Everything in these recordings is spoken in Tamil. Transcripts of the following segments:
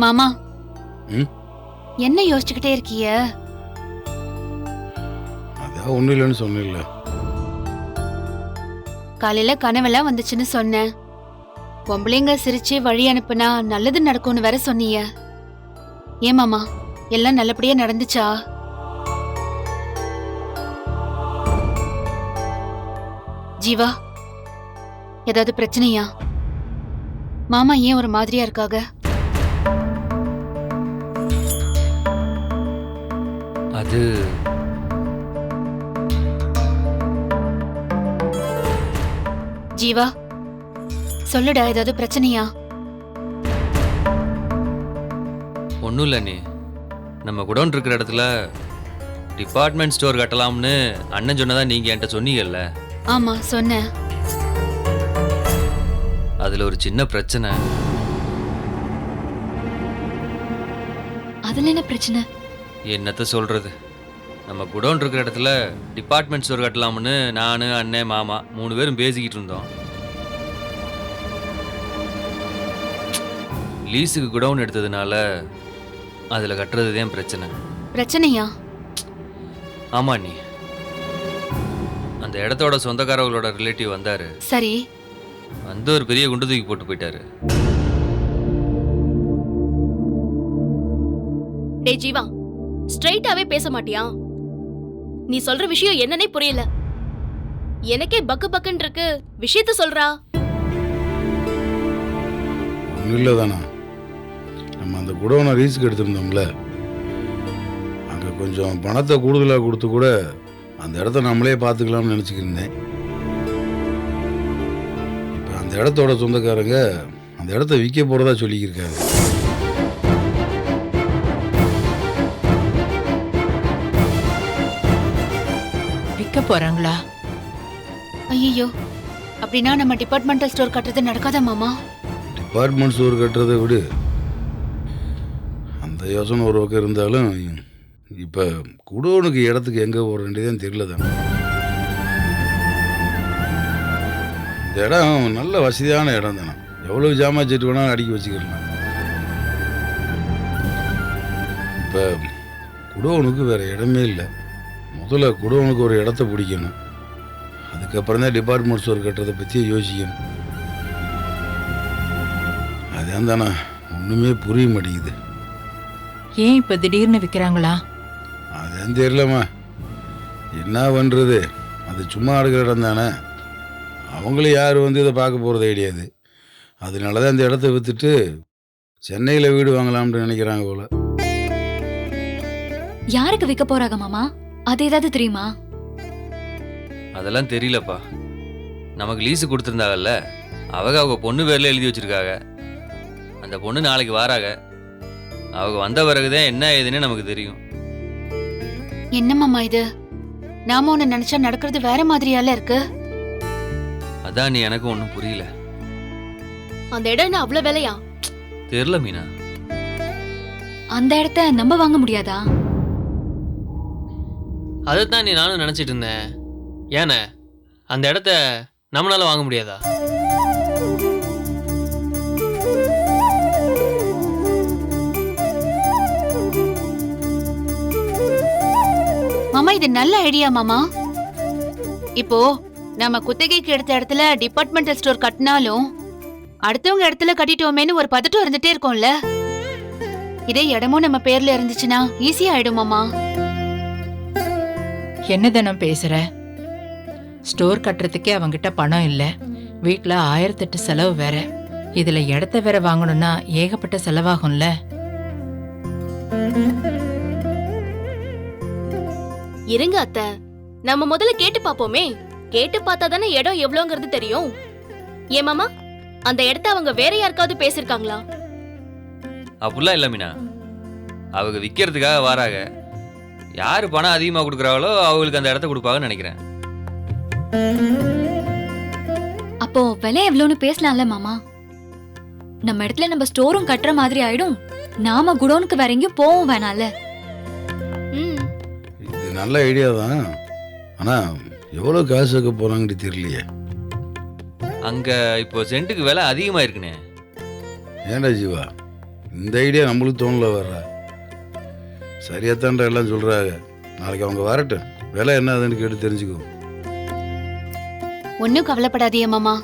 மாமா, ம் என்ன யோசிச்சுக்கிட்டே இருக்கீங்க? அதான் ஒன்றும் இல்லைன்னு சொன்னில்ல. காலையில கனவெல்லாம் வந்துச்சுன்னு சொன்னேன். பொம்பளைங்க சிரிச்சு வழி அனுப்புனா நல்லது நடக்கும்னு வேற சொன்னீங்க. ஏன் மாமா, எல்லாம் நல்லபடியா நடந்துச்சா? ஜீவா, ஏதாவது பிரச்சனையா? மாமா ஏன் ஒரு மாதிரியா இருக்காங்க? அது ஜீவா, சொல்லுடா, ஏதாவது பிரச்சனையா? ஒன்றும் இல்லை நீ. நம்ம குடோன் இருக்கிற இடத்துல டிபார்ட்மெண்ட் ஸ்டோர் கட்டலாம்னு அண்ணன் சொன்னதா நீங்கள் என்கிட்ட சொன்னீங்கல்ல. ஆமா, சொன்னேன். அதில் ஒரு சின்ன பிரச்சனை. அதுல என்ன பிரச்சனை? என்னத்த சொல்கிறது, நம்ம குடோன் இருக்கிற இடத்துல டிபார்ட்மெண்ட் ஸ்டோர் கட்டலாம்னு நான், அண்ணன், மாமா 3 பேரும் பேசிக்கிட்டு இருந்தோம். லீஸுக்கு குடோன் எடுத்ததுனால அதில் கட்டுறது தான் பிரச்சனை. பிரச்சனையா? ஆமா நீ. அந்த இடத்தோட சொந்தக்காரவங்களோட ரிலேட்டிவ் வந்தாரு. சரி. வந்து ஒரு பெரிய குண்டு தூக்கி போட்டு போயிட்டாரு. டே ஜீவா, ஸ்ட்ரைட்டாவே பேச மாட்டியா? நீ சொல்ற விஷயம் என்னன்னே புரியல. எனக்கே பக்கு பக்குன்னு இருக்கு. விஷயத்த சொல்றா. ஒன்றும் இல்லை தானே. நம்ம அந்த குடோனை ரீஸுக்கு எடுத்திருந்தோம்ல, அங்கே கொஞ்சம் பணத்தை கூடுதலாக கொடுத்து கூட அந்த இடத்த நம்மளே பார்த்துக்கலாம்னு நினச்சிக்கிருந்தேன். இப்போ அந்த இடத்தோட சொந்தக்காரங்க அந்த இடத்த விற்க போகிறதா சொல்லிக்கிருக்காங்க. விற்க போறாங்களா? ஐயோ, அப்படின்னா நம்ம டிபார்ட்மெண்டல் ஸ்டோர் கட்டுறது நடக்காதா மாமா? டிபார்ட்மெண்ட் ஸ்டோர் கட்டுறதை விடு, அந்த யோசனை ஒரு பக்கம் இருந்தாலும் இப்போ குடோனுக்கு இடத்துக்கு எங்கே போக வேண்டியதுன்னு தெரியல தானே. இந்த இடம் நல்ல வசதியான இடம் தானே. எவ்வளோ ஜாமான் செட்டு வேணாலும் அடுக்கி வச்சுக்கலாம். இப்போ குடோனுக்கு வேறு இடமே இல்லை. முதல்ல குடோனுக்கு ஒரு இடத்த பிடிக்கணும். அதுக்கப்புறம் தான் டிபார்ட்மெண்ட் ஸ்டோர் கட்டுறதை பற்றியே யோசிக்கணும். அதான் தானே ஒன்றுமே புரிய மாட்டேங்குது. ஏன் இப்ப திடீர்னு விற்கிறாங்களா? அதான் தெரியலம்மா, என்ன பண்ணுறது. அது சும்மா அடுக்கிற இடம் தானே. அவங்களும் யார் வந்து இதை பார்க்க போகிறது கிடையாது. அதனால தான் இந்த இடத்த விற்றுட்டு சென்னையில் வீடு வாங்கலாம்னு நினைக்கிறாங்க போல. யாருக்கு விற்க போறாங்க மாமா? அது ஏதாவது தெரியுமா? அதெல்லாம் தெரியலப்பா. நமக்கு லீஸு கொடுத்துருந்தாங்கல்ல, அவங்க பொண்ணு பேரில் எழுதி வச்சிருக்காங்க. அந்த பொண்ணு நாளைக்கு வாராங்க. அவங்க வந்த பிறகுதான் என்ன ஏதுன்னு நமக்கு தெரியும். என்ன மாமா இது? நாம ஒண்ணு நினைச்சா நடக்கிறது வேற மாதிரியால இருக்கு. அதான் நீ எனக்கு ஒன்றும் புரியல. அந்த இடம் என்ன அவ்வளவு விலையா? தெரியல மீனா. அந்த இடத்த நம்ம வாங்க முடியாதா? அதைத்தான் நீ நானும் நினச்சிட்டு இருந்தேன். ஏண்ணே, அந்த இடத்த நம்மளால வாங்க முடியாதா? மாமா, இது நல்ல ஐடியா மாமா. இப்போ நம்ம குத்தகைக்கு எடுத்த இடத்துல டிபார்ட்மெண்டல் ஸ்டோர் கட்டினாலும் அடுத்தவங்க இடத்துல கட்டிட்டோமேன்னு ஒரு பதட்டம் இருந்துட்டே இருக்கும்ல. இதே இடமும் நம்ம பேர்ல இருந்துச்சுன்னா ஈஸியா ஆயிடும் மாமா. என்னதானம் பேசுற? ஸ்டோர் கட்டுறதுக்கே அவங்கிட்ட பணம் இல்ல. வீட்டுல 1008 செலவு வேற. இதுல இடத்த வேற வாங்கணும்னா ஏகப்பட்ட செலவாகும்ல. இருங்க அத்தை, நம்ம முதல்ல கேட்டு பாப்போமே. கேட்டு பார்த்தா தானே இடம் எவ்வளோங்கிறது தெரியும். ஏன் மாமா, அந்த இடத்த அவங்க வேற யாருக்காவது பேசிருக்காங்களா? அப்படிலாம் இல்லை மீனா. அவங்க விற்கிறதுக்காக வாராங்க. யார் பணம் அதிகமாக கொடுக்குறாங்களோ அவங்களுக்கு அந்த இடத்த கொடுப்பாங்கன்னு நினைக்கிறேன். அப்போ விலை எவ்வளோன்னு பேசலாம்ல மாமா? நம்ம இடத்துல நம்ம ஸ்டோரும் கட்டுற மாதிரி ஆயிடும். நாம குடோனுக்கு வேற எங்கேயும் போவோம் வேணால. இது நல்ல ஐடியா தான். ஆனால் எவ்வளோ காசு வைக்க போகிறாங்கன்னு தெரியலையே. அங்கே இப்போ சென்ட்டுக்கு விலை அதிகமாக இருக்குண்ணே. ஏன்டா ஜீவா, இந்த ஐடியா நம்மளுக்கு தோணல வர்ற. சரியாத்தான்டா எல்லாம் சொல்கிறாங்க. நாளைக்கு அவங்க வரட்டும், விலை என்ன அதுன்னு கேட்டு தெரிஞ்சுக்கோ. ஒன்னும் கவலைப்படாதீங்க மாமா,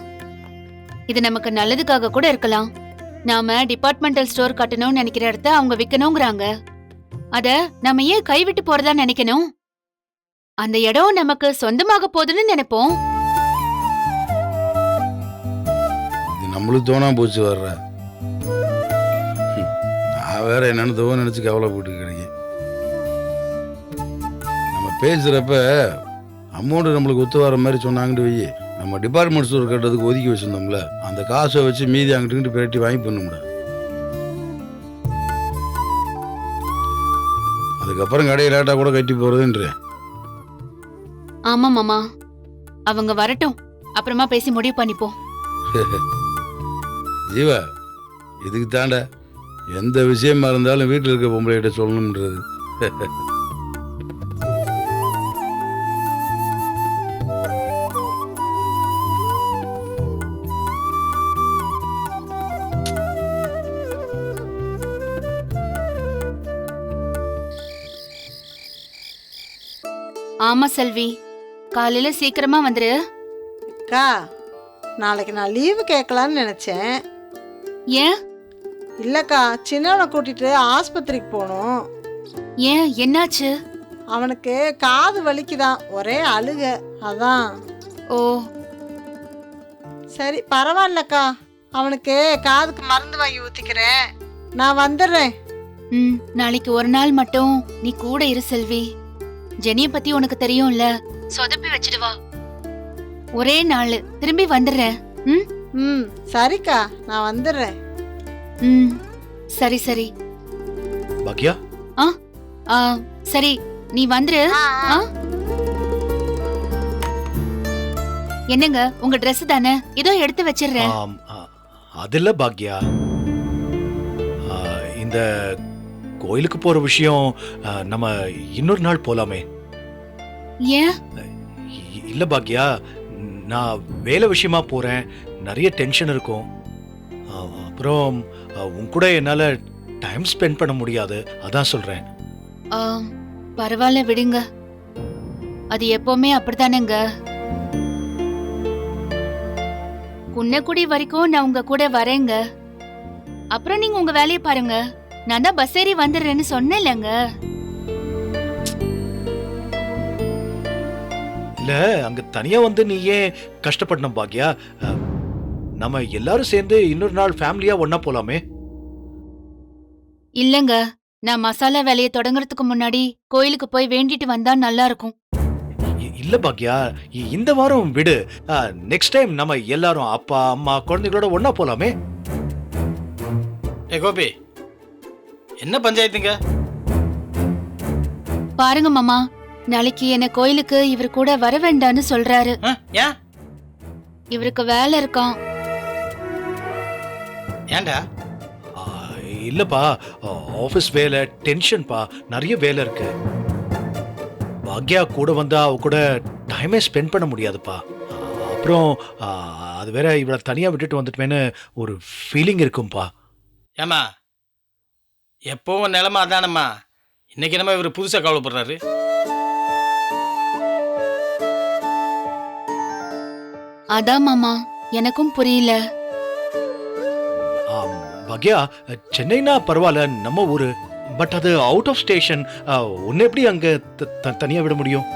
இது நமக்கு நல்லதுக்காக கூட இருக்கலாம். நாம டிபார்ட்மெண்டல் ஸ்டோர் கட்டணும்னு நினைக்கிற இடத்த அவங்க விற்கணுங்கிறாங்க. அத நம்ம ஏன் கைவிட்டு போறதா நினைக்கணும்? அந்த இடம் நமக்கு சொந்தமாக போகுதுன்னு நினைப்போம். இது நம்மளுக்கு தோணாம போச்சு வர்ற. நான் வேற என்னன்னு தோணு நினைச்சு கவலைப்பட்டு கிடைக்கும். நம்ம பேசுறப்ப அமௌண்ட் நம்மளுக்கு ஒத்து வர மாதிரி சொன்னாங்கன்னு வை. நம்ம டிபார்ட்மெண்ட் ஸ்டோர் கட்டுறதுக்கு ஒதுக்கி வச்சிருந்தோம்ல, அந்த காசை வச்சு மீதி அங்கிட்டு பிரட்டி வாங்கி பண்ணும்டா. அதுக்கப்புறம் கடையை லேட்டா கூட கட்டி போறதுன்ற. ஆமா மாமா, அவங்க வரட்டும், அப்புறமா பேசி முடிவு பண்ணிப்போம். ஜீவா, இதுக்கு தாண்டா எந்த விஷயமா இருந்தாலும் வீட்டில் இருக்க பொம்பளைகிட்ட சொல்லணும்ன்றது. ஆமா செல்வி, காலையில சீக்கிரமா வந்துரு. அக்கா, நாளைக்கு நான் லீவு கேட்கலான்னு நினச்சேன். ஏன்? இல்லைக்கா, சின்னவனை கூட்டிட்டு ஆஸ்பத்திரிக்கு போகணும். ஏன், என்னாச்சு? அவனுக்கு காது வலிக்குதான், ஒரே அழுக, அதான். ஓ, சரி பரவாயில்லக்கா, அவனுக்கு காதுக்கு மருந்து வாங்கி ஊற்றிக்கிறேன், நான் வந்துடுறேன். நாளைக்கு ஒரு நாள் மட்டும் நீ கூட இரு செல்வி. ஜெனிய பத்தி உனக்கு தெரியும்ல, சொதப்பி வச்சிடுவா. ஒரே நாள் திரும்பி வந்துடுறேன். ம் சரிக்கா, நான் வந்துடுறேன். சரி சரி. பாக்கியா? சரி, நீ வந்துரு. என்னங்க, உங்க Dress தானே, இதோ எடுத்து வச்சிடுறேன். அதில்ல பாக்கியா, இந்த கோயிலுக்கு போற விஷயம் நம்ம இன்னொரு நாள் போலாமே. ஏன்? இல்ல பாக்கியா, நான் வேலை விஷயமா போறேன், நிறைய டென்ஷன் இருக்கும். அப்புறம் உன் கூட என்னால டைம் ஸ்பெண்ட் பண்ண முடியாது, அதான் சொல்றேன். பரவாயில்ல விடுங்க, அது எப்பவுமே அப்படித்தானேங்க. குன்னக்குடி வரைக்கும் நான் உங்க கூட வரேங்க, அப்புறம் நீங்க உங்க வேலையை பாருங்க. நான் தான் பஸ் ஏறி வந்துடுறேன்னு சொன்னேன்லங்க. இல்ல, அங்க தனியா வந்து நீ ஏன் கஷ்டப்படணும் பாக்கியா? நம்ம எல்லாரும் சேர்ந்து இன்னொரு நாள் ஃபேமிலியா ஒன்னா போலாமே. இல்லங்க, நான் மசாலா வேலையை தொடங்குறதுக்கு முன்னாடி கோயிலுக்கு போய் வேண்டிட்டு வந்தா நல்லா இருக்கும். இல்ல பாக்கியா, இந்த வாரம் விடு, நெக்ஸ்ட் டைம் நம்ம எல்லாரும் அப்பா அம்மா குழந்தைகளோட ஒன்னா போலாமே. ஏ கோபி, என்ன பஞ்சாயத்துங்க? பாருங்க மாமா, நாளைக்கு என்ன கோயிலுக்கு இவர் கூட வர வேண்டான்னு சொல்றாரு. ஏன்? இவருக்கு வேலை இருக்கான். ஏண்டா? இல்லப்பா, ஆபீஸ் வேலை, டென்ஷன்பா, நிறைய வேலை இருக்கு. பாக்யா கூட வந்தா அவ கூட டைமே ஸ்பெண்ட் பண்ண முடியாதுப்பா. அப்புறம் அது வேற இவளை தனியா விட்டுட்டு வந்துட்டுமேன்னு ஒரு ஃபீலிங் இருக்கும்பா. ஏமா, எப்பவும் நிலமா அதானம்மா, இன்னைக்கு என்னமா இவர் புதுசா கவலைப்படுறாரு? அதான் மாமா, எனக்கும் புரியல. பாக்யா, சென்னைனா பரவாயில்ல, நம்ம ஊரு. பட் அது அவுட் ஆஃப் ஸ்டேஷன். உன்னை எப்படி அங்க தனியா விட முடியும்?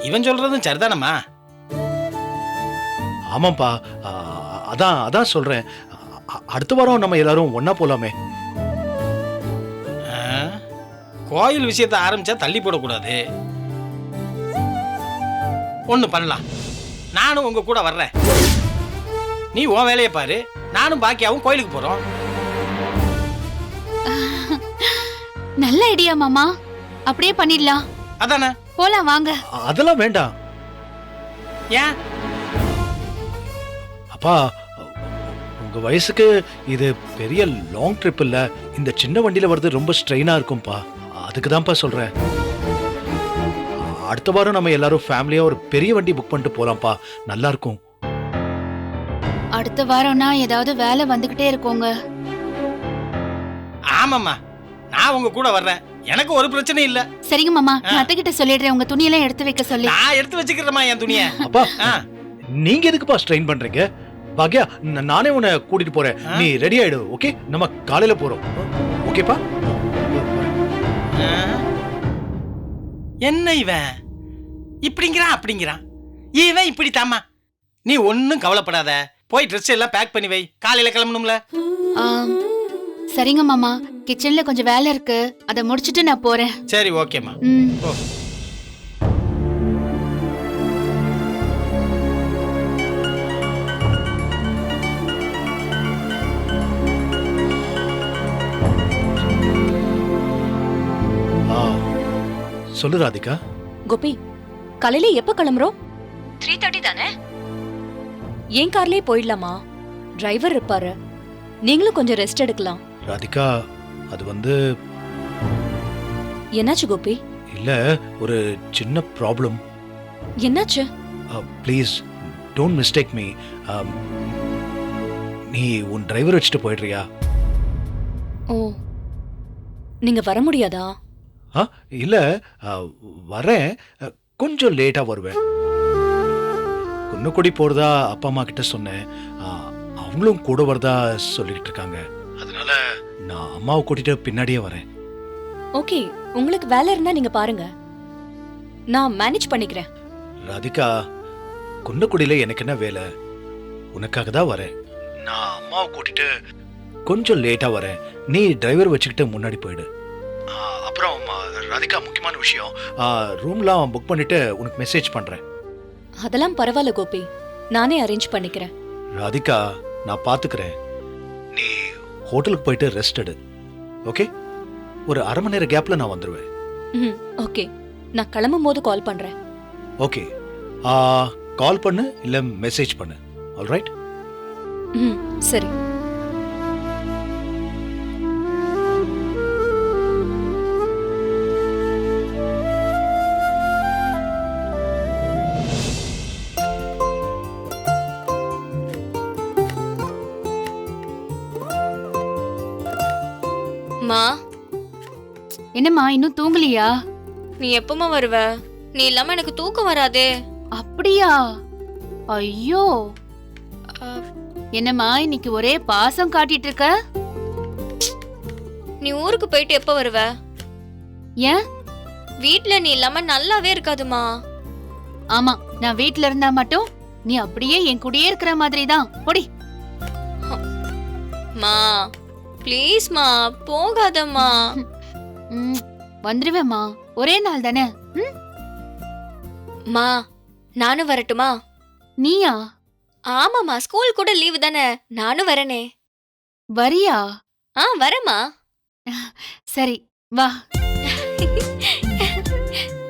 இவன் சொல்றதும் சரிதானம்மா. ஆமாப்பா, அதான் சொல்றேன். அடுத்த வாரம் நம்ம எல்லாரும் ஒன்னா போலாமே. கோயில் விஷயத்தை ஆரம்பிச்சா தள்ளி போடக்கூடாது. ஒண்ணு பண்ணலாம், நானும் உங்க கூட வர்றேன். நீ உன் வேலையை பாரு, நானும் பாக்கியாவும் கோயிலுக்கு போறோம். நல்ல ஐடியா மாமா, அப்படியே பண்ணிடலாம். அதானே? போலாம் வாங்க. அதெல்லாம் வேண்டாம். ஏன்? அப்பா, உங்க வயசுக்கு இது பெரிய லாங் ட்ரிப் இல்ல. இந்த சின்ன வண்டியில வர்றது ரொம்ப ஸ்ட்ரெயினா இருக்கும்பா. அதுக்கு தான்ப்பா சொல்றேன். அடுத்த வாரம் நம்ம எல்லாரும் ஃபேமிலியா ஒரு பெரிய வண்டி புக் பண்ணிட்டு போலாம்ப்பா, நல்லா இருக்கும். அடுத்த வாரம்னா ஏதாவது வேலை வந்துகிட்டே இருக்கோங்க. ஆமாம்மா, நான் உங்க கூட வர்றேன். எனக்கு ஒரு பிரச்சனையும் இல்ல. சரிங்க மாமா, நான் அத்தை கிட்ட சொல்லிடுறேன் உங்க துணியெல்லாம் எடுத்து வைக்க சொல்லி. நான் எடுத்து வச்சுக்கிறேம்மா என் துணியை. அப்பா ஆ. நீங்க எதுக்குப்பா ஸ்ட்ரெயின் பண்றீங்க? பாக்யா, நானே உன்னை கூட்டிட்டு போறேன். நீ ரெடி ஆயிடு. ஓகே, நம்ம காலையில போறோம். ஓகேப்பா? என்ன இவன் இப்படிங்கிறான் அப்படிங்கிறான், இவன் இப்படி தாமா. நீ ஒன்னும் கவலைப்படாத, போய் ட்ரெஸ் எல்லாம் பேக் பண்ணி வை, காலையில கிளம்பணும்ல. சரிங்க மாமா, கிச்சன்ல கொஞ்சம் வேலை இருக்கு, அதை முடிச்சிட்டு நான் போறேன். சரி, ஓகேம்மா. ஓ. சொல்லு ராதிகா. கோபி, காலையில எப்ப கிளம்புறோம்? 3:30 தானே? ஏன் கார்லயே போயிடலாமா? டிரைவர் இருப்பாரு, நீங்களும் கொஞ்சம் ரெஸ்ட் எடுக்கலாம். ராதிகா, அது வந்து என்னாச்சு கோபி? இல்ல, ஒரு சின்ன ப்ராப்ளம். என்னாச்சு? Please don't mistake me. நீ உன் டிரைவர் வச்சுட்டு போயிடுறியா? ஓ, நீங்க வர முடியாதா? இல்ல, வரேன், கொஞ்சம் லேட்டா வருவேன். குன்னக்குடி போறதா அப்பா அம்மா கிட்ட சொன்னேன். அவங்களும் கூட வரதா சொல்லிட்டு இருக்காங்க. அதனால நான் அம்மாவை கூட்டிட்டு பின்னாடியே வரேன். ஓகே, உங்களுக்கு வேலை இருந்தா நீங்க பாருங்க, நான் மேனேஜ் பண்ணிக்கிறேன். ராதிகா, குன்னக்குடியில எனக்கு என்ன வேலை? உனக்காக தான் வரேன். நான் அம்மாவை கூட்டிட்டு கொஞ்சம் லேட்டா வரேன். நீ டிரைவர் வச்சுக்கிட்டு முன்னாடி போயிடு. அப்புறம் ராதிகா, முக்கியமான விஷயம், ரூம்லாம் புக் பண்ணிட்டு உனக்கு மெசேஜ் பண்றேன். அதெல்லாம் பரவாயில்ல கோபி, நானே அரேஞ்ச் பண்ணிக்கிறேன். ராதிகா, நான் பாத்துக்கிறேன். நீ ஹோட்டலுக்கு போயிட்டு ரெஸ்ட் எடு. ஓகே? ஒரு அரை மணி நேரம் கேப்ல நான் வந்துருவேன். ஓகே, நான் கிளம்பும் போது கால் பண்றேன். ஓகே, கால் பண்ணு இல்ல மெசேஜ் பண்ணு. ஆல்ரைட்? சரி. மா, என்னம்மா இன்னும் தூங்கலையா? நீ எப்பமா வருவ? நீ இல்லாம எனக்கு தூக்கம் வராதே. அப்படியா? ஐயோ, என்னம்மா இன்னைக்கு ஒரே பாசம் காட்டிட்டு இருக்க? நீ ஊருக்கு போயிட்டு எப்ப வருவ? ஏன்? வீட்ல நீ இல்லாம நல்லாவே இருக்காதுமா. ஆமா, நான் வீட்ல இருந்தா மட்டும் நீ அப்படியே என் கூடயே இருக்கிற மாதிரி தான். போடி. மா ப்ளீஸ் மா, போகாதம்மா. வந்துருவேம்மா, ஒரே நாள் தானே. மா, நானும் வரட்டுமா? நீயா? ஆமாமா, ஸ்கூல் கூட லீவு தானே, நானும் வரனே. வரியா? வரமா. சரி வா.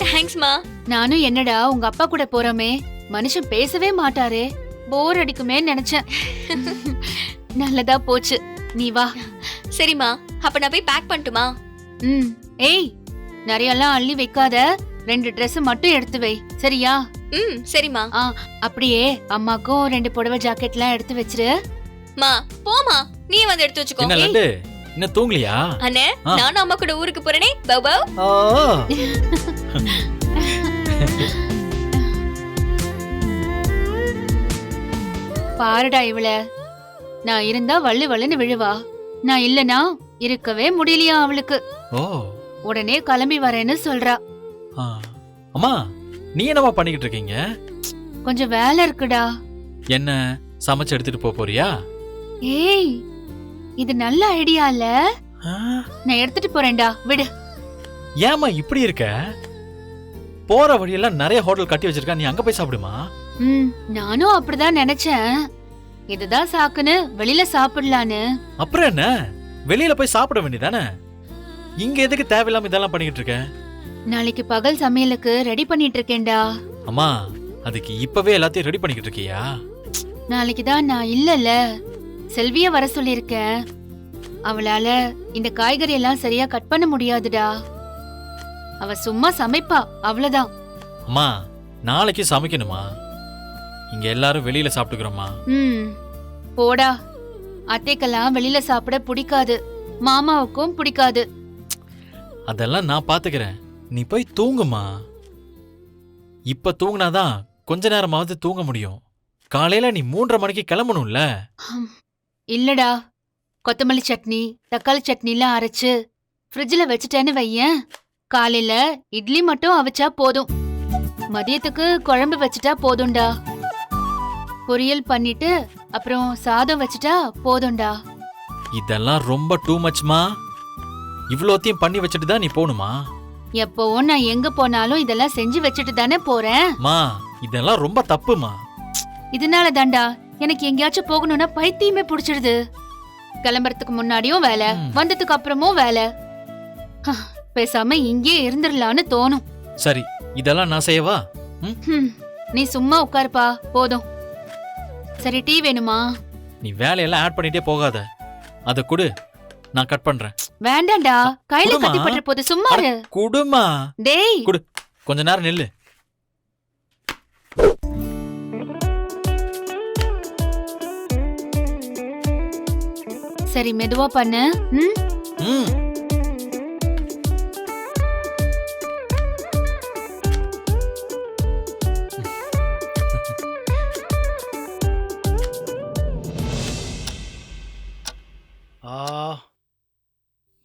தேங்க்ஸ் மா. நானும் என்னடா உங்க அப்பா கூட போறோமே, மனுஷன் பேசவே மாட்டாரே, போர் அடிக்குமே நினைச்சேன். நல்லதா போச்சு, நீ வா. சரிம்மா, அப்ப நான் போய் பேக் பண்ணட்டுமா? ஏய், நிறையெல்லாம் அள்ளி வைக்காத, 2 Dress மட்டும் எடுத்து வை, சரியா? சரிம்மா. அப்படியே அம்மாக்கும் 2 புடவை ஜாக்கெட்லாம் எடுத்து வச்சிரு. மா, போமா, நீ வந்து எடுத்து வச்சுக்கோ. என்ன லட்டு, இன்னும் தூங்கலையா? அண்ணே, நானும் அம்மா கூட ஊருக்கு போறேனே. பவ் பவ். பாருடா இவள, நான் இருந்தா வள்ளு வள்ளுன்னு விழுவா, நான் இல்லனா இருக்கவே முடியலையா அவளுக்கு. உடனே கிளம்பி வரேன்னு சொல்றா. அம்மா, நீ என்னவா பண்ணிக்கிட்டு இருக்கீங்க? கொஞ்சம் வேலை இருக்குடா. என்ன சமைச்சு எடுத்துட்டு போறியா? ஏய், இது நல்ல ஐடியா இல்ல? நான் எடுத்துட்டு போறேன்டா, விடு. ஏமா இப்படி இருக்க? போற வழியெல்லாம் நிறைய ஹோட்டல் கட்டி வச்சிருக்கா, நீ அங்க போய் சாப்பிடுமா? நானும் அப்படிதான் நினைச்சேன். இதுதான் சாக்குன்னு வெளியில சாப்பிடலான்னு. அப்புறம் என்ன, வெளியில போய் சாப்பிட வேண்டியதானே? இங்க எதுக்கு தேவையில்லாம இதெல்லாம் பண்ணிக்கிட்டு இருக்க? நாளைக்கு பகல் சமையலுக்கு ரெடி பண்ணிட்டு இருக்கேன்டா. அம்மா, அதுக்கு இப்பவே எல்லாத்தையும் ரெடி பண்ணிக்கிட்டு இருக்கியா? நாளைக்கு தான் நான் இல்லல, செல்விய வர சொல்லிருக்கேன். அவளால இந்த காய்கறி எல்லாம் சரியா கட் பண்ண முடியாதுடா. அவ சும்மா சமைப்பா, அவ்வளவுதான். அம்மா, நாளைக்கு சமைக்கணுமா? இங்க எல்லாரும் வெளியில சாப்பிட்டுக்கிறோமா? போடா, அத்தைக்கெல்லாம் வெளியில சாப்பிட பிடிக்காது, மாமாவுக்கும் பிடிக்காது. அதெல்லாம் நான் பாத்துக்கிறேன். நீ போய் தூங்குமா. இப்ப தூங்குனாதான் கொஞ்ச நேரமாவது தூங்க முடியும். காலையில நீ 3:30 மணிக்கு கிளம்பணும்ல. இல்லடா, கொத்தமல்லி சட்னி தக்காளி சட்னிலாம் அரைச்சு ஃப்ரிட்ஜில் வச்சுட்டேன்னு வையேன், காலையில இட்லி மட்டும் அவிச்சா போதும், மதியத்துக்கு குழம்பு வச்சுட்டா போதும்டா, பொரியல் பண்ணிட்டு அப்புறம் சாதம் வச்சுட்டா போதும்டா. இதெல்லாம் ரொம்ப டூ மச்மா. இவ்வளோத்தையும் பண்ணி வச்சுட்டு தான் நீ போகணுமா? எப்பவும் நான் எங்க போனாலும் இதெல்லாம் செஞ்சு வச்சுட்டு தானே போறேன். மா, இதெல்லாம் ரொம்ப தப்புமா. இதனால தாண்டா எனக்கு எங்கேயாச்சும் போகணும்னா பைத்தியமே பிடிச்சிடுது. கிளம்புறதுக்கு முன்னாடியும் வேலை, வந்ததுக்கு அப்புறமும் வேலை. பேசாம இங்கே இருந்துடலான்னு தோணும். சரி, இதெல்லாம் நான் செய்யவா? நீ சும்மா உட்காருப்பா போதும். சரி, டீ வேணுமா? நீ வேலையெல்லாம் ஆட் பண்ணிட்டே போகாத. அத குடு, நான் கட் பண்றேன். வேண்டாம்டா, கையில குடுமா. கத்தி பட்டுற போது சும்மா இரு. குடுமா. டேய் குடு, கொஞ்ச நேரம் நில்லு. சரி, மெதுவா பண்ணு. ம்.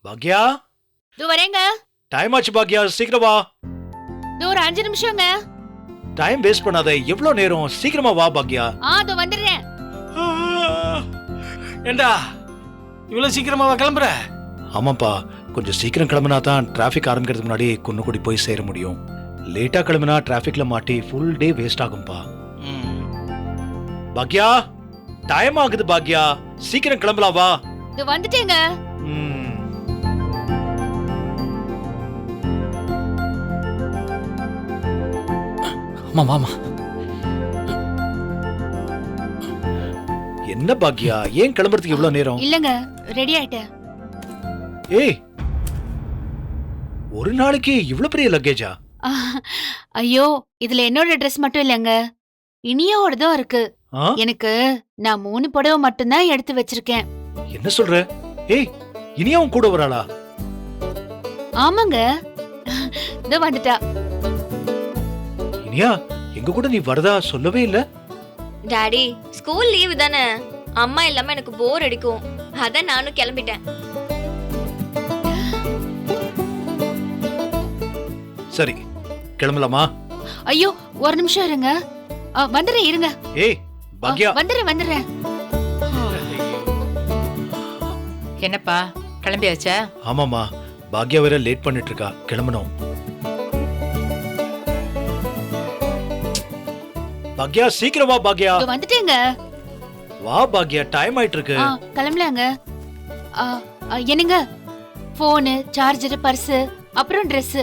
பாக்யா, இதோ வரேங்க. டைம் ஆச்சு பாக்யா, சீக்கிரம் வா. இதோ ஒரு 5 நிமிஷங்க. டைம் வேஸ்ட் பண்ணாத. எவ்வளவு நேரம்? சீக்கிரமா வா பாக்யா. இதோ வந்துடுறேன். ஏண்டா இவ்வளவு சீக்கிரமாவா கிளம்புற? ஆமாப்பா, கொஞ்சம் சீக்கிரம் கிளம்புனா தான் டிராஃபிக் ஆரம்பிக்கிறதுக்கு முன்னாடி குன்னக்குடி போய் சேர முடியும். லேட்டா கிளம்புனா டிராஃபிக்ல மாட்டி ஃபுல் டே வேஸ்ட் ஆகும்பா. பாக்யா, டைம் ஆகுது பாக்யா, சீக்கிரம் கிளம்பலாம் வா. இதோ வந்துட்டேங்க. ஆமா மாமா. என்ன பாக்யா, ஏன் கிளம்புறதுக்கு இவ்வளவு நேரம்? இல்லங்க, ரெடி ஆயிட்டேன். ஏய், ஒரு நாளைக்கு இவ்வளவு பெரிய லக்கேஜா? ஐயோ, இதுல என்னோட ட்ரெஸ் மட்டும் இல்லங்க, இனியாவோடதும் இருக்கு. எனக்கு நான் 3 புடவை மட்டும்தான் எடுத்து வச்சிருக்கேன். என்ன சொல்ற? ஏய், இனியாவும் கூட வராளா? ஆமாங்க, இதோ வந்துட்டா. இனியா, எங்க கூட நீ வரதா சொல்லவே இல்ல. டாடி, ஸ்கூல் லீவு தானே, அம்மா இல்லாம எனக்கு போர் அடிக்கும், அதான் நானும் கிளம்பிட்டேன். சரி, கிளம்பலாமா? ஐயோ, ஒரு நிமிஷம் இருங்க, வந்துடுறேன் இருங்க. ஏய் பாக்யா, வந்துடுறேன். என்னப்பா, கிளம்பியாச்சா? ஆமாமா, பாக்யா வேற லேட் பண்ணிட்டு இருக்கா, கிளம்பணும். பாக்யா, சீக்கிரம் வா பாக்யா. வந்துட்டேங்க. வா பாக்யா, டைம் ஆயிட்டு இருக்கு. கிளம்பலாங்க. என்னங்க, போனு, சார்ஜர், பர்ஸ், அப்புறம் ட்ரெஸ்,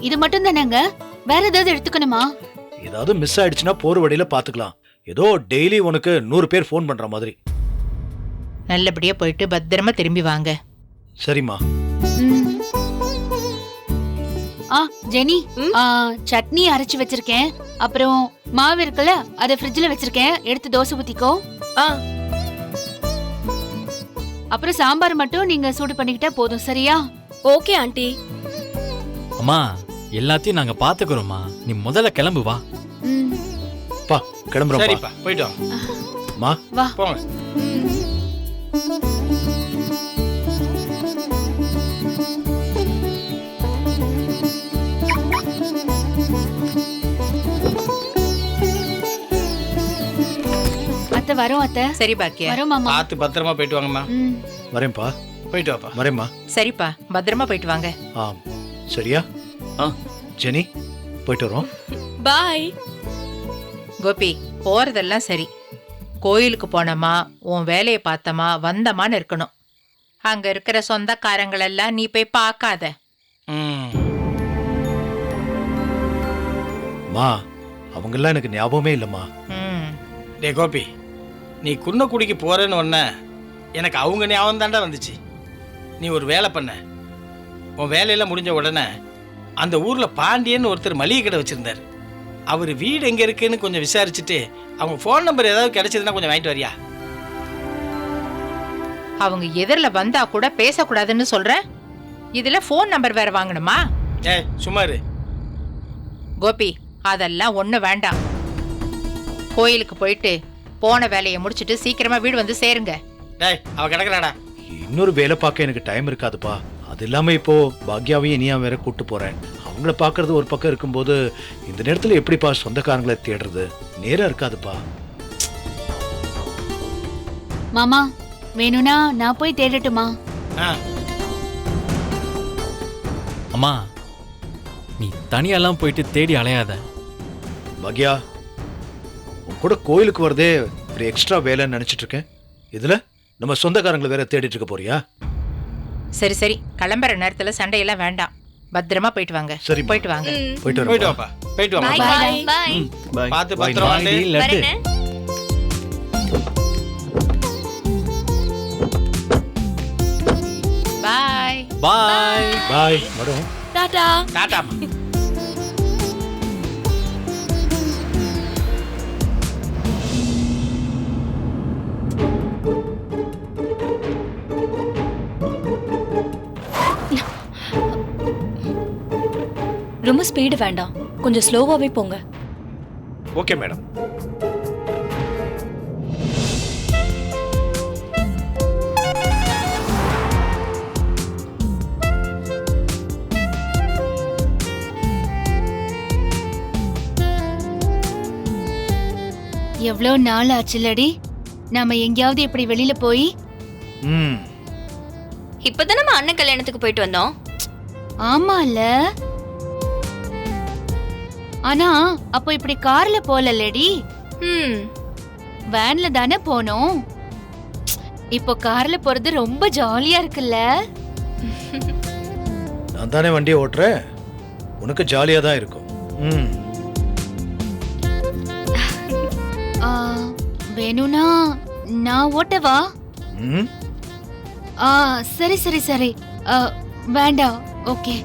இது மட்டும் தானேங்க? வேற ஏதாவது எடுத்துக்கணுமா? ஏதாவது மிஸ் ஆயிடுச்சுன்னா போற வழியில பாத்துக்கலாம். ஏதோ டெய்லி உனக்கு 100 பேர் ஃபோன் பண்ற மாதிரி. நல்லபடியா போயிட்டு பத்திரமா திரும்பி வாங்க. சரிம்மா. ஜெனி, சட்னி அரைச்சு வச்சிருக்கேன், அப்புறம் மாவு இருக்குல்ல, அதை ஃப்ரிட்ஜ்ல வச்சிருக்கேன், எடுத்து தோசை ஊத்திக்கோ. அப்புறம் சாம்பார் மட்டும் நீங்க சூடு பண்ணிக்கிட்டா போதும், சரியா? Okay aunty. அம்மா, எல்லாத்தையும் நாங்க பாத்துக்கிறோமா, நீ முதல்ல கிளம்பு வா. பா, கிளம்புறோம். சரிப்பா, போயிட்டு வா. மா, வா போங்க. அத்தை வரோம். அத்தை சரி பாக்கியா, வரோம் மாமா. பார்த்து பத்திரமா போயிட்டு வாங்கம்மா. வரேன்ப்பா. போயிட்டு வாப்பா. வரேம்மா. சரிப்பா, பத்திரமா போயிட்டு வாங்க. சரியா? ஜெனி, போயிட்டு வரோம். பாய். கோபி, போறதெல்லாம் சரி, கோயிலுக்கு போனோமா, உன் வேலையை பார்த்தோமா, வந்தமான்னு இருக்கணும். அங்க இருக்கிற சொந்தக்காரங்களெல்லாம் நீ போய் பார்க்காத. மா, அவங்கெல்லாம் எனக்கு ஞாபகமே இல்லம்மா. டே கோபி, நீ குன்னக்குடிக்கு போறேன்னு ஒன்ன எனக்கு அவங்க ஞாபகம் தாண்டா வந்துச்சு. நீ ஒரு வேலை பண்ண, உன் வேலையெல்லாம் முடிஞ்ச உடனே அந்த ஊர்ல பாண்டியன்னு ஒருத்தர் மளிகை கடை வச்சிருந்தார். அவர் வீடு எங்க இருக்குன்னு கொஞ்சம் விசாரிச்சுட்டு அவங்க ஃபோன் நம்பர் ஏதாவது கிடைச்சதுன்னா கொஞ்சம் வாங்கிட்டு வரியா? அவங்க எதிரில் வந்தா கூட பேசக்கூடாதுன்னு சொல்றேன். இதுல ஃபோன் நம்பர் வேற வாங்கணுமா? ஏய் சும்மா இரு. கோபி, அதெல்லாம் ஒண்ணு வேண்டாம். கோயிலுக்கு போயிட்டு போன வேலையை முடிச்சிட்டு சீக்கிரமா வீடு வந்து சேருங்க. டேய் அவ கிடக்குறாடா. இன்னொரு வேலை பார்க்க எனக்கு டைம் இருக்காதுப்பா. அது இல்லாம இப்போ பாக்யாவையும் இனியா வேற கூட்டு போறேன். அவங்கள பாக்குறது ஒரு பக்கம் இருக்கும்போது இந்த நேரத்துல எப்படிப்பா சொந்தக்காரங்களை தேடுறது? நேரம் இருக்காதுப்பா. மாமா வேணும்னா நான் போய் தேடட்டுமா? அம்மா, நீ தனியெல்லாம் போயிட்டு தேடி அலையாத. பாக்யா, உன் கூட கோயிலுக்கு வரதே ஒரு எக்ஸ்ட்ரா வேலைன்னு நினைச்சிட்டு இருக்கேன். இதுல நம்ம சொந்தக்காரங்களை வேற தேடிட்டு இருக்க போறியா? சரி சரி, கிளம்புற நேரத்துல சண்டையெல்லாம் வேண்டாம். பத்திரமா போயிட்டு வாங்க. சரி, போயிட்டு வாங்க. போயிட்டு வாப்பா. போயிட்டு வாமா. பாய் பாய். பாய். பார்த்து பத்திரமா வந்து. வரேனே. பாய். பாய். பாய். வரோம். டாடா. டாடா. ரொம்ப ஸ்பீடு வேண்டாம், கொஞ்சம் ஸ்லோவாவே போங்க. Okay madam. எவ்வளோ நாள் ஆச்சுலடி நாம எங்கேயாவது இப்படி வெளியில போய். இப்பதான் நம்ம அண்ணன் கல்யாணத்துக்கு போயிட்டு வந்தோம். ஆமால, ஆனா அப்போ இப்படி கார்ல போலலடி, வேன்ல தானே போனோம். இப்போ கார்ல போறது ரொம்ப ஜாலியா இருக்குல்ல? நான் தானே வண்டியை ஓட்டுறேன், உனக்கு ஜாலியா தான் இருக்கும். வேணும்னா நான் ஓட்டவா? சரி சரி சரி, வேண்டாம். ஓகே.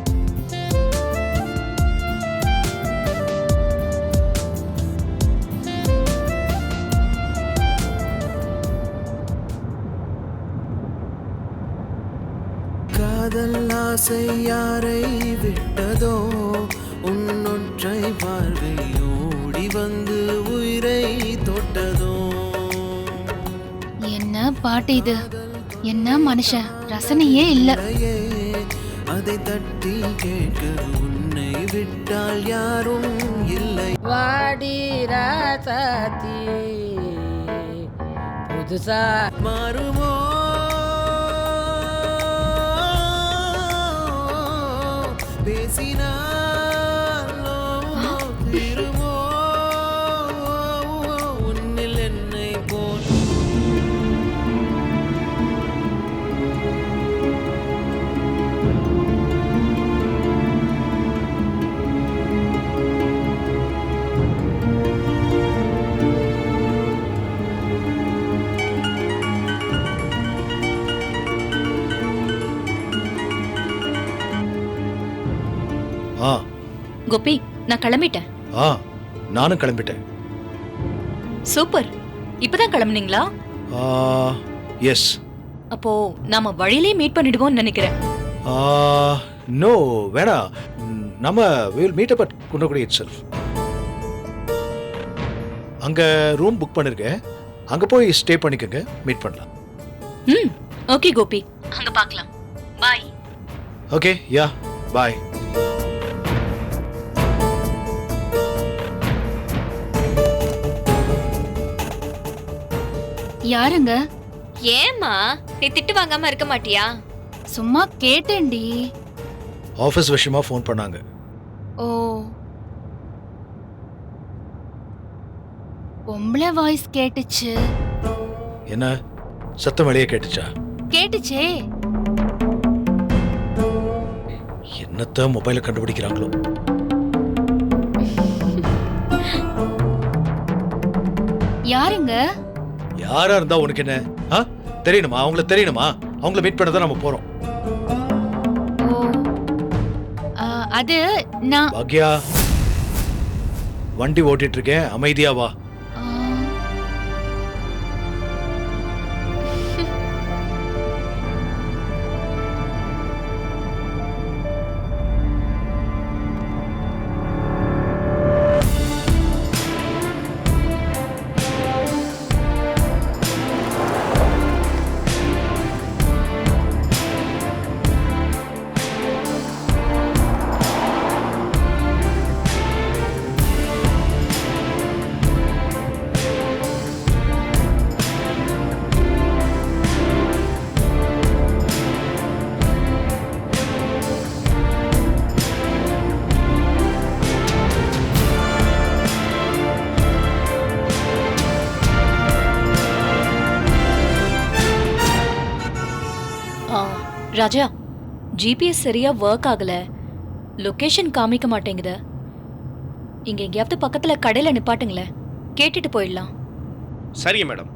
காதல் ஆசை யாரை விட்டதோ, உன்னொற்றை பார்வை ஓடி வந்து உயிரை தொட்டதோ. என்ன பாட்டு இது, என்ன மனுஷன், ரசனையே இல்ல. அதை தட்டி கேட்க உன்னை விட்டால் யாரும் இல்லை. வாடி ராசாத்தி புதுசா மாறுமோ பேசினாலோ திருமோ உன்னில் என்னை போல். கோபி, நான் கிளம்பிட்டேன். நானும் கிளம்பிட்டேன். சூப்பர், இப்பதான் கிளம்புனீங்களா? எஸ். அப்போ நாம வழியிலே மீட் பண்ணிடுவோம்னு நினைக்கிறேன். நோ, வேணாம். நம்ம will meet up at Kundrakudi itself. அங்க ரூம் புக் பண்ணிருக்கேன், அங்க போய் ஸ்டே பண்ணிக்கங்க, மீட் பண்ணலாம். ஓகே கோபி, அங்க பார்க்கலாம். பாய். ஓகே, யா, பாய். யாருங்க? ஏமா நீ திட்டு வாங்காம இருக்க மாட்டியா? சும்மா கேட்டேன்டி. ஆபீஸ் விஷயமா ஃபோன் பண்ணாங்க. ஓ, பொம்பளை வாய்ஸ் கேட்டுச்சு. என்ன சத்தம் வெளியே கேட்டுச்சா? கேட்டுச்சே. என்னத்த மொபைல கண்டுபிடிக்கிறாங்களோ. யாருங்க? யாரா இருந்தா உனக்கு என்ன? தெரியணுமா? அவங்கள தெரியணுமா? அவங்கள மீட் பண்ண தான் நம்ம போறோம். அது நான். பாக்யா, வண்டி ஓட்டிட்டு இருக்கேன், அமைதியா வா. ராஜா, ஜிபிஎஸ் சரியா ஒர்க் ஆகல. லொகேஷன் காமிக்க மாட்டேங்குது. இங்க எங்கேயாவது பக்கத்துல கடையில நிப்பாட்டுங்களேன், கேட்டுட்டு போயிடலாம். சரிங்க மேடம்.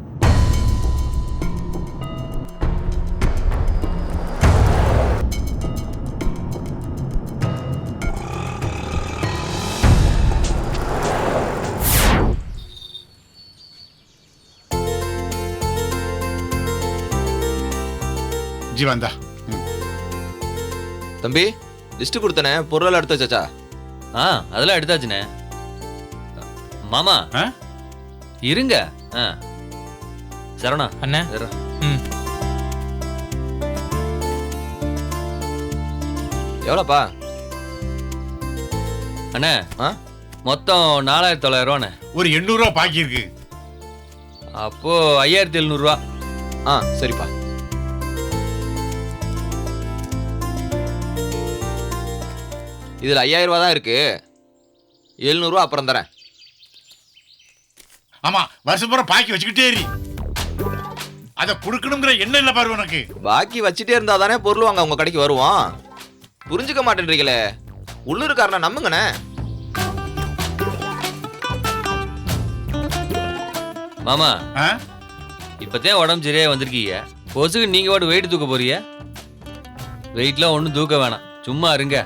ஜீவந்தா. தம்பி, லிஸ்ட் கொடுத்தனே, பொருள் எடுத்து வச்சாச்சா? அதெல்லாம் எடுத்தாச்சுண்ணே. மாமா இருங்க. சரவணா அண்ணே. எவ்வளோப்பா அண்ணே? மொத்தம் 4900 ரூபாண்ணே. ஒரு 800 ரூபா பாக்கி இருக்கு. அப்போ 5700 ரூபா. சரிப்பா. இதுல 5000 ரூபா தான் இருக்கு. 700 ரூபா அப்புறம் தரேன். ஆமா, வருஷம் பூரா பாக்கி வச்சுக்கிட்டே இரு. அத குடுக்கணுங்கிற எண்ணம் இல்ல பாரு உனக்கு. பாக்கி வச்சுட்டே இருந்தா தானே பொருள் வாங்க உங்க கடைக்கு வருவோம். புரிஞ்சுக்க மாட்டேன்றீங்களே. உள்ளூர்காரனை நம்புங்கண்ணே. மாமா, இப்பதான் உடம்பு சரியா வந்திருக்கீங்க. பொசுக்கு நீங்க வாட்டு வெயிட் தூக்க போறீங்க. வெயிட்லாம் ஒன்றும் தூக்க வேணாம், சும்மா இருங்க.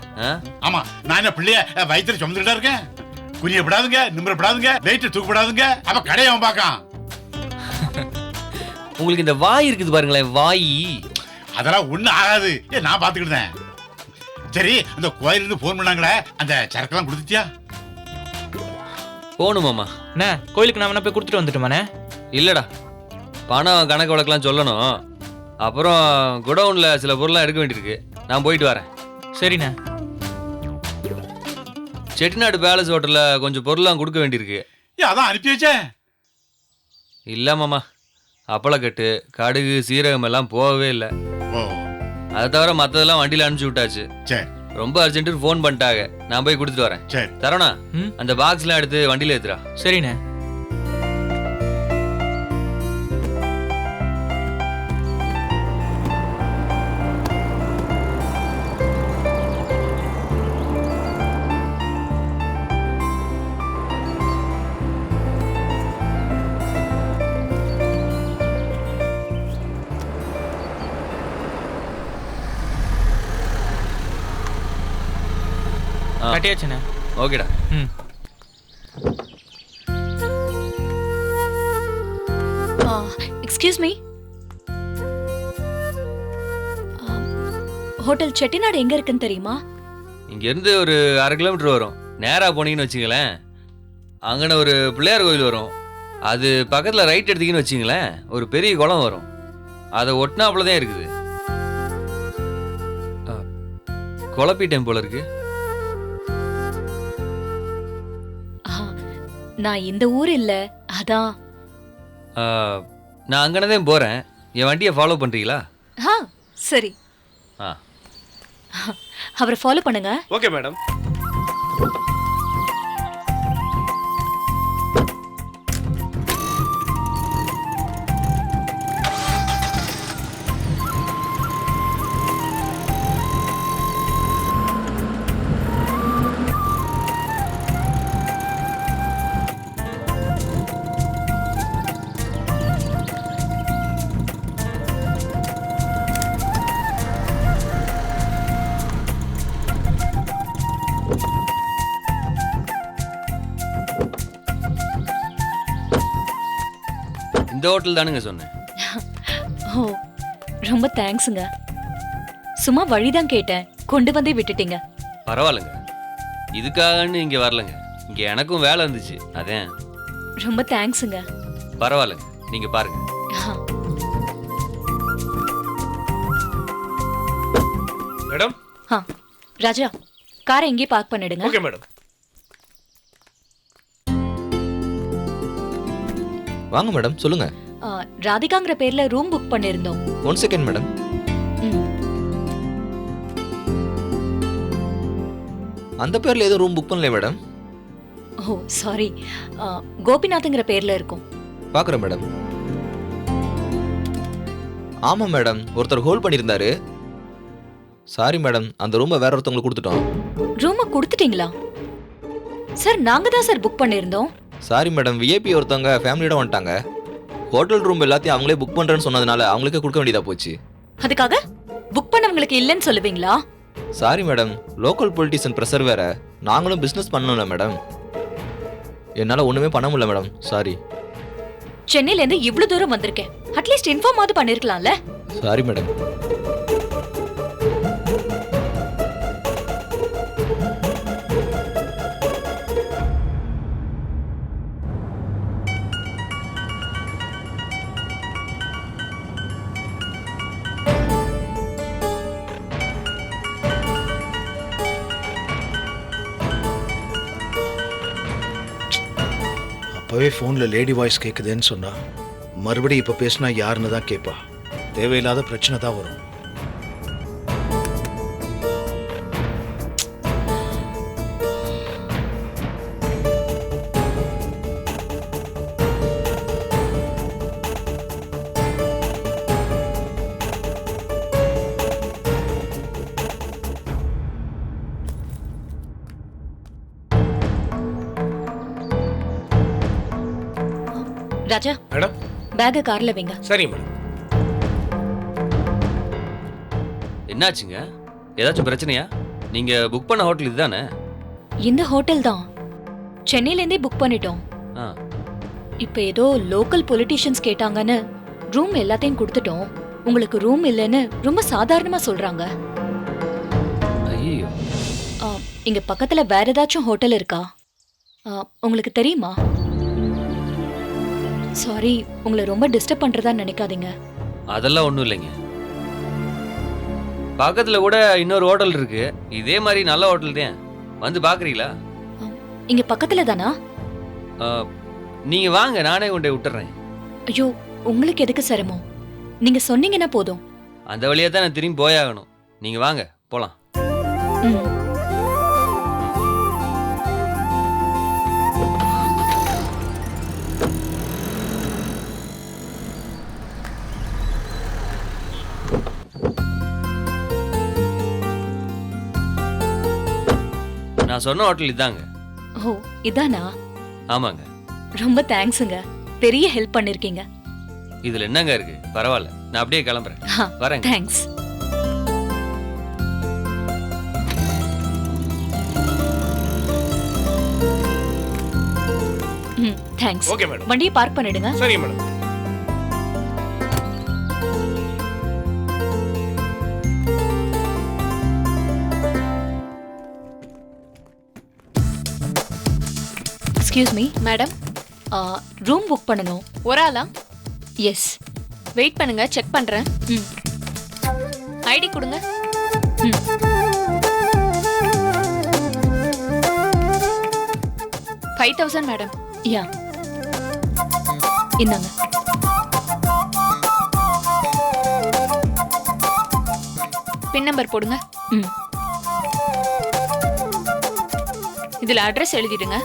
ஆமா, நான் என்ன பிள்ளைய வயிற்றுல சுமந்துட்டா இருக்கேன். குறியப்படாதுங்க, நிமிரப்படாதுங்க, வெயிட் தூக்கப்படாதுங்க. அப்ப கடையை அவன் பார்க்கான். உங்களுக்கு இந்த வாய் இருக்குது பாருங்களேன், வாய். அதெல்லாம் ஒண்ணும் ஆகாது, நான் பாத்துக்கிட்டேன். சரி, அந்த கோயிலிருந்து போன் பண்ணாங்களே, அந்த சரக்கெல்லாம் கொடுத்துட்டியா? போகணுமாம்மா? அண்ணா, கோயிலுக்கு நான் போய் கொடுத்துட்டு வந்துட்டோமாண்ணே? இல்லடா, பணம் கணக்கு வழக்கெல்லாம் சொல்லணும். அப்புறம் குடவுன்ல சில பொருள்லாம் எடுக்க வேண்டியிருக்கு. நான் போயிட்டு வரேன். சரிண்ணே. செட்டிநாடு பேலஸ் ஹோட்டல்ல கொஞ்சம் பொருள்லாம் கொடுக்க வேண்டியிருக்கு. அதான் அனுப்பி வச்சேன். இல்ல மாமா, அப்பளக்கட்டு, கடுகு, சீரகம் எல்லாம் போகவே இல்லை. அதை தவிர மற்றதெல்லாம் வண்டியில் அனுப்பிச்சு விட்டாச்சு. ரொம்ப அர்ஜென்ட்டு ஃபோன் பண்ணிட்டாங்க. நான் போய் கொடுத்துட்டு வரேன். தரணா, அந்த பாக்ஸ்லாம் எடுத்து வண்டியில் ஏத்துறா. சரிண்ணே. கட்டியாச்சுண்ணே. ஓகேடா. எக்ஸ்கியூஸ் மீ, ஹோட்டல் செட்டிநாடு எங்க இருக்குன்னு தெரியுமா? இங்க இருந்து ஒரு 1/2 கிலோமீட்டர் வரும். நேரா போனீங்கன்னு வச்சுங்களேன், அங்கன ஒரு பிள்ளையார் கோயில் வரும். அது பக்கத்துல ரைட் எடுத்தீங்கன்னு வச்சுங்களேன், ஒரு பெரிய குளம் வரும். அதை ஒட்டினாப்புல தான் இருக்குது. குழப்பிட்டேன் போல இருக்கு. நான் இந்த ஊர் இல்ல, அதான். நான் அங்கனதான் போறேன். என் வண்டியை ஃபாலோ பண்றீங்களா? சரி, அவரை ஃபாலோ பண்ணுங்க. Okay madam. இந்த ஹோட்டல் தானுங்க சொன்னேன். ஓ, ரொம்ப தேங்க்ஸுங்க. சும்மா வழிதான் கேட்டேன், கொண்டு வந்தே விட்டுட்டீங்க. பரவாயில்லைங்க, இதுக்காகன்னு இங்க வரலங்க. இங்க எனக்கும் வேலை இருந்துச்சு, அதான். ரொம்ப தேங்க்ஸுங்க. பரவாயில்லைங்க, நீங்க பாருங்க. மேடம். ராஜா, காரை எங்கே பார்க் பண்ணிடுங்க. Okay madam. வாங்க மேடம், சொல்லுங்க. ராதிகாங்கிற பேர்ல ரூம் புக் பண்ணிருந்தோம். 1 செகண்ட் மேடம். அந்த பேர்ல ஏதோ ரூம் புக் பண்ணல மேடம். ஓ சாரி, கோபிநாத்ங்கிற பேர்ல இருக்கும். பார்க்குறேன் மேடம். ஆமாம் மேடம், ஒருத்தர் ஹோல்ட் பண்ணியிருந்தாரு. சாரி மேடம், அந்த ரூமை வேற ஒருத்தவங்களுக்கு கொடுத்துட்டோம். ரூமை கொடுத்துட்டீங்களா சார்? நாங்க தான் சார் புக் பண்ணியிருந்தோம். சாரி மேடம், விஐபி ஒருத்தவங்க ஃபேமிலியோட வந்துட்டாங்க. ஹோட்டல் ரூம் எல்லாத்தையும் அவங்களே புக் பண்ணுறேன்னு சொன்னதுனால அவங்களுக்கே கொடுக்க வேண்டியதாக போச்சு. அதுக்காக புக் பண்ணவங்களுக்கு இல்லைன்னு சொல்லுவீங்களா? Sorry madam, local politician pressure வேற. நாங்களும் பிஸ்னஸ் பண்ணணும்ல மேடம். என்னால் ஒன்றுமே பண்ண முடியல மேடம், சாரி. சென்னையிலேருந்து இவ்வளோ தூரம் வந்திருக்கேன், அட்லீஸ்ட் இன்ஃபார்ம் ஆவது பண்ணிருக்கலாம்ல. Sorry madam. அப்பவே ஃபோனில் லேடி வாய்ஸ் கேட்குதுன்னு சொன்னா மறுபடியும் இப்போ பேசினா யாருன்னு தான் கேட்பா. தேவையில்லாத பிரச்சனை தான் வரும். ராஜா, மேடம். பேக்கை கார்ல வைங்க. சரி மேடம். என்னாச்சுங்க? ஏதாச்சும் பிரச்சனையா? நீங்க புக் பண்ண ஹோட்டல் இதுதானே? இந்த ஹோட்டல் தான். சென்னையிலேருந்தே புக் பண்ணிட்டோம். ஆ. இப்போ ஏதோ லோக்கல் பொலிட்டிஷியன்ஸ் கேட்டாங்கன்னு ரூம் எல்லாத்தையும் கொடுத்துட்டோம். உங்களுக்கு ரூம் இல்லைன்னு ரொம்ப சாதாரணமா சொல்றாங்க. ஐயோ. இங்க பக்கத்துல வேற ஏதாச்சும் ஹோட்டல் இருக்கா? உங்களுக்கு தெரியுமா? சாரி, உங்களை ரொம்ப டிஸ்டர்ப் பண்றதா நினைக்காதீங்க. அதெல்லாம் ஒன்றும் இல்லைங்க. பக்கத்துல கூட இன்னொரு ஹோட்டல் இருக்கு, இதே மாதிரி நல்ல ஹோட்டல் தான். வந்து பாக்குறீங்களா? இங்க பக்கத்துல தானா? நீங்க வாங்க, நானே கொண்டு விட்டுறேன். ஐயோ, உங்களுக்கு எதுக்கு சிரமம்? நீங்க சொன்னீங்கன்னா போதும். அந்த வழியா தான் நான் திரும்பி போயாகணும். நீங்க வாங்க, போலாம். நான் சொன்ன ஹோட்டல் இதாங்க. ஓ, இதானா? ஆமாங்க. ரொம்ப தேங்க்ஸுங்க, பெரிய ஹெல்ப் பண்ணிருக்கீங்க. இதுல என்னங்க இருக்கு? பரவாயில்ல, நான் அப்படியே கிளம்புறேன். வரேன். தேங்க்ஸ். தேங்க்ஸ். Okay madam. வண்டியை பார்க் பண்ணிடுங்க. சரி madam. Excuse me madam, room book பண்ணணும். ஒரு ஆளா? எஸ். வெயிட் பண்ணுங்க, செக் பண்றேன். ஐடி கொடுங்க. $5,000 மேடம். யா, இந்தாங்க. பின் நம்பர் போடுங்க. இதுல அட்ரஸ் எழுதிடுங்க.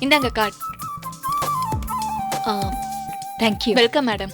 இந்தாங்க கார்டு. தேங்க்யூ. Welcome madam.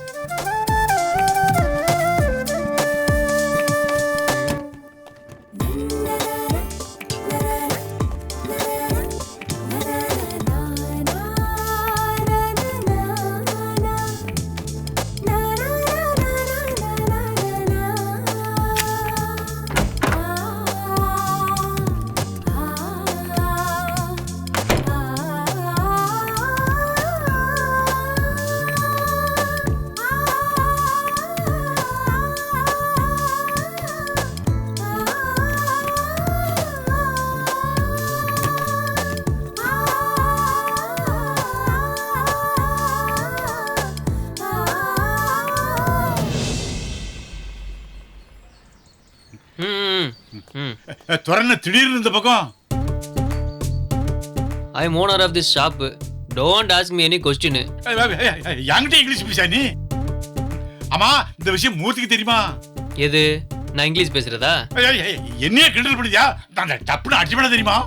துறன்னு திடீர்னு இந்த பக்கம். I am owner of this shop. Don't ask me any question. என்கிட்ட இங்கிலீஷ் பேசா நீ? ஆமா, இந்த விஷயம் மூர்த்திக்கு தெரியுமா? எது? நான் இங்கிலீஷ் பேசுறதா? என்னையே கிண்டல் பண்ணியா? நான் டப்புன்னு அடிச்சு பண்ண தெரியுமா?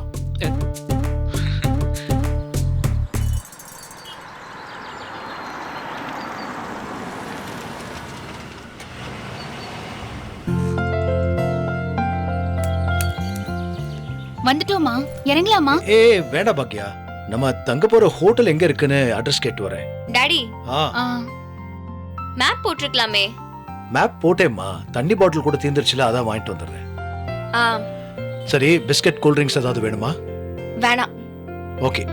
வந்துட்டோமா, இறங்கலாமா? வேண்டாம் பாக்யா, நம்ம தங்க போற ஹோட்டல் எங்க இருக்குன்னு அட்ரஸ் கேட்டு வரேன். டாடி ஆ மேப் போட்டிருக்கலாமே. மேப் போட்டேம்மா, தண்ணி பாட்டில் கூட தீர்ந்துருச்சுல, அதான் வாங்கிட்டு வந்துடுறேன். ஆ சரி, பிஸ்கட் கூல் ட்ரிங்க்ஸ் ஏதாவது வேணுமா? வேணாம். ஓகே.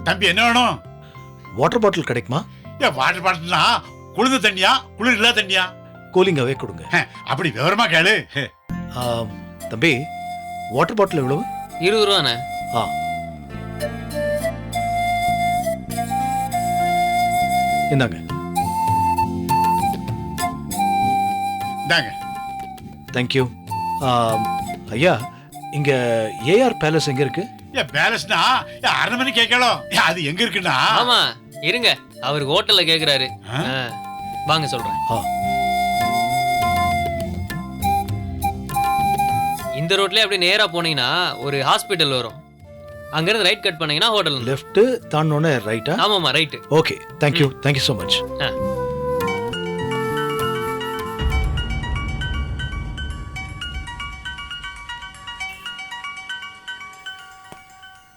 தம்பி என்ன வேணும்? வாட்டர் பாட்டில் கிடைக்குமா? வாட்டர் பாட்டில்னா குளிர்ந்த தண்ணியா குளிர் இல்லாத தண்ணியா? கூலிங்காவே கொடுங்க. அப்படி விவரமா கேளு. தம்பி, வாட்டர் பாட்டில் எவ்வளவு? 20 ரூபாண்ணே. ஆ இந்தாங்க. இந்தாங்க. தேங்க்யூ. ஐயா, இங்க ஏஆர் பேலஸ் எங்க இருக்கு? பேலஸ்னா அரண்மனை கேட்கலாம். அது எங்க இருக்குன்னா? ஆமா, இருங்க, அவர் ஹோட்டல்ல கேக்குறாரு. வாங்க சொல்றேன். இந்த ரோட்லயே அப்படியே நேரா போனீங்கன்னா ஒரு ஹாஸ்பிடல் வரும். அங்க இருந்து ரைட் கட் பண்ணீங்கன்னா ஹோட்டல். லெஃப்ட் தாண்டோனே ரைட்டா? ஆமாமா, right. Okay, thank you. Thank you so much.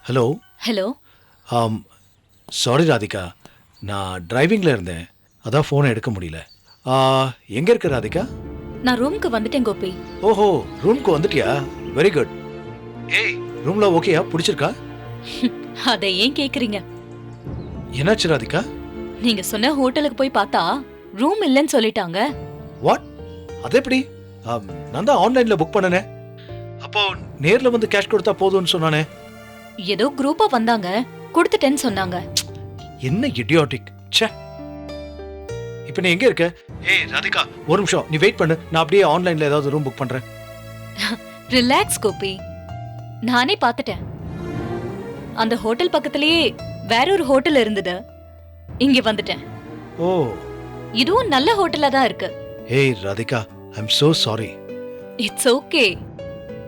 Hello. Hello. Sorry Radhika, நான் டிரைவிங்ல இருந்தேன், அதான் ஃபோனை எடுக்க முடியல. எங்க இருக்க ராதிகா? நான் ரூமுக்கு வந்துட்டேன் கோபி. ஓஹோ, ரூமுக்கு வந்துட்டியா? Very good. ஏய், ரூம்ல ஓகேயா? பிடிச்சிருக்கா? அதை ஏன் கேக்குறீங்க? என்னாச்சு ராதிகா? நீங்க சொன்ன ஹோட்டலுக்கு போய் பார்த்தா ரூம் இல்லைன்னு சொல்லிட்டாங்க. வாட்? அது எப்படி? நான் தான் ஆன்லைன்ல புக் பண்ணனே. அப்போ நேர்ல வந்து கேஷ் கொடுத்தா போதும்னு சொன்னானே. ஏதோ குரூப்பா வந்தாங்க, கொடுத்துட்டேன்னு சொன்னாங்க. என்ன இடியாட்டிக். ச்சே. இப்போ நீ எங்க இருக்க? ஏய் ராதிகா, ஒரு நிமிஷம் நீ வெயிட் பண்ணு, நான் அப்படியே ஆன்லைன்ல ஏதாவது ரூம் புக் பண்றேன். ரிலாக்ஸ் கோபி, நானே பார்த்துட்டேன். அந்த ஹோட்டல் பக்கத்திலேயே வேற ஒரு ஹோட்டல் இருந்தது, இங்க வந்துட்டேன். ஓ, இதுவும் நல்ல ஹோட்டலா தான் இருக்கு. ஏய் ராதிகா, ஐ அம் so sorry. It's okay.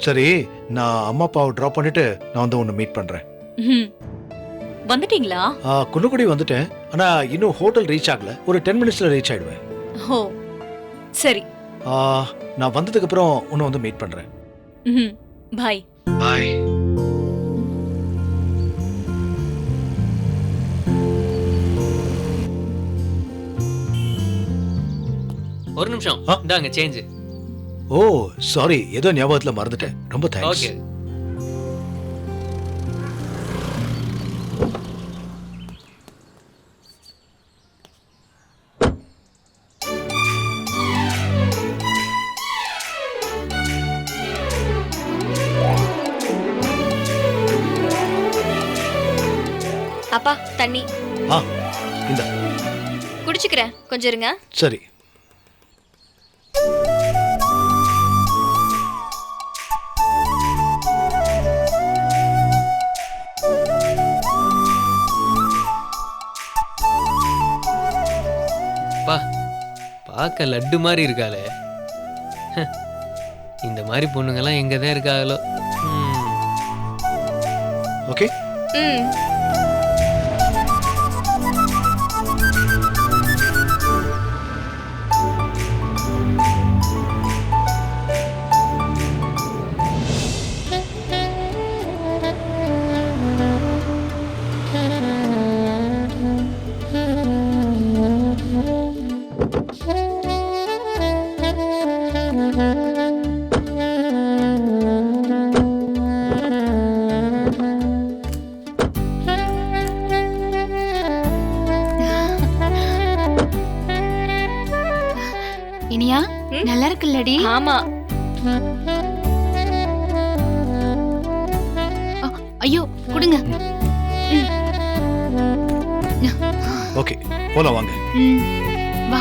சரி, நான் அம்மா அப்பாவை டிராப் பண்ணிட்டு நான் வந்து உன்னை மீட் பண்றேன். வந்துட்டீங்களா? குன்னக்குடி வந்துட்டேன், ஆனா இன்னும் ஹோட்டல் ரீச் ஆகல. ஒரு 10 மினிட்ஸ்ல ரீச் ஆயிடுவேன். ஓ சரி. நான் வந்ததுக்கு அப்புறம் உன்னை வந்து மீட் பண்றேன். பை. பை. ஒரு நிமிஷம், இந்தாங்க சேஞ்ச். ஓ சாரி, ஏதோ ஞாபகத்துல மறந்துட்டேன். ரொம்ப தேங்க்ஸ். ஓகே. அப்பா தண்ணி. இந்த குடிச்சுக்கிறேன், கொஞ்சம் இருங்க. சரி. பார்க்க லட்டு மாதிரி இருக்காளே, இந்த மாதிரி பொண்ணுங்கெல்லாம் எங்க தான் இருக்காங்களோ. ஓகே. இனியா, நல்லா இருக்குல்லடி? ஆமா. ஐயோ குடுங்க. ஓகே, போலாம் வாங்க. வா.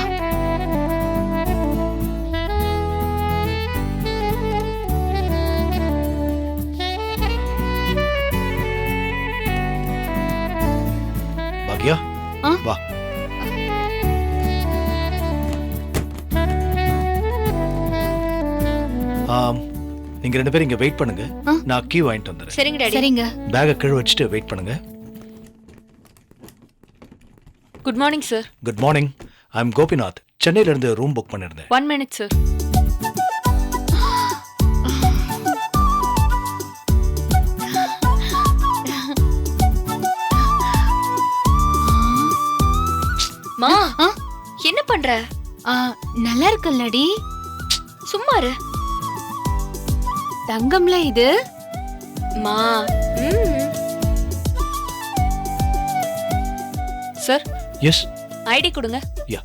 பாக்யா, வா. நீங்க 2 பேரும் இங்க வெயிட் பண்ணுங்க, நான் கீ வாங்கிட்டு வந்துறேன். சரிங்க டாடி. சரிங்க. பேக்கை கீழ வச்சுட்டு வெயிட் பண்ணுங்க. Good morning sir. Good morning. I am Gopinath. சென்னையில இருந்து ரூம் புக் பண்ணிருந்தேன். 1 minute சார். மா என்ன பண்ற? நல்லா இருக்குல்லடி. சும்மா இரு. தங்கம்ல இது. மா சார். எஸ். ஐடி கொடுங்க. யா.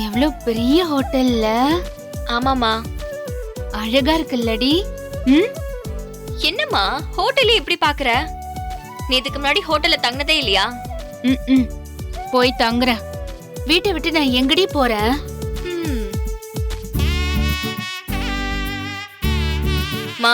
எவ்வளவு பெரிய ஹோட்டல்ல. ஆமாமா. அழகா இருக்குல்லடி. என்னம்மா ஹோட்டலே இப்படி பாக்குற? நேத்துக்கு முன்னாடி ஹோட்டல்ல தங்கினதே இல்லையா? போய் தங்குறேன். வீட்டை விட்டு நான் எங்கடி போறேன்? மா